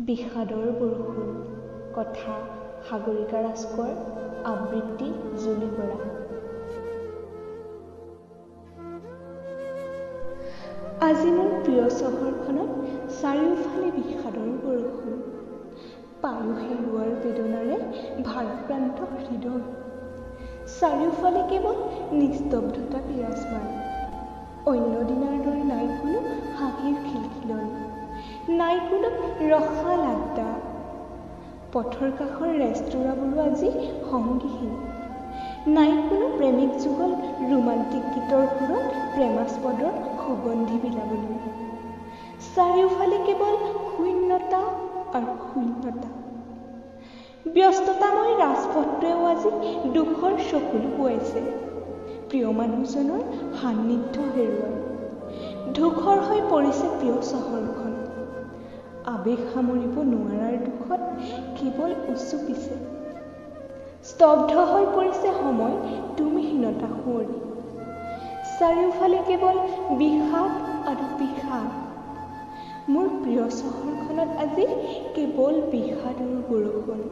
বিষাদৰ বৰষুণ। কথা সাগৰিকা ৰাজকোঁৱৰ, আবৃত্তি জুলি বৰা। আজি মোৰ প্ৰিয় চহৰখনত চাৰিওফালে বিষাদৰ বৰষুণ। পায়ু হেৰুৱাৰ বেদনাৰে ভাৰাক্ৰান্ত হৃদয়। চাৰিওফালে কেৱল নিস্তব্ধতা বিৰাজমান। অন্য দিনাৰ দৰে নাই কোনো হাঁহিৰ খিলখিলনি, নাই কোনো ৰসাল আড্ডা। পথৰ কাষৰ ৰেস্তোৰাঁবোৰো আজি সংগীহীন। নাই কোনো প্ৰেমিক যুগল ৰোমান্টিক গীতৰ সুৰত প্ৰেমাস্পদৰ সুগন্ধি বিলাবলৈ। চাৰিওফালে কেৱল শূন্যতা আৰু শূন্যতা। ব্যস্ততাময় ৰাজপথটোৱেও আজি দুখৰ চকু লুকুৱাইছে। প্ৰিয় মানুহজনৰ সান্নিধ্য হেৰুৱাই ধূসৰ হৈ পৰিছে প্ৰিয় চহৰখন। আৱেগ সামৰিব নোৱাৰাৰ দুখত কেৱল উচুপিছে। স্তব্ধ হৈ পৰিছে সময় তুমিহীনতা সুঁৱৰি। চাৰিওফালে কেৱল বিষাদ আৰু বিষাদ। মোৰ প্ৰিয় চহৰখনত আজি কেৱল বিষাদৰ বৰষুণ।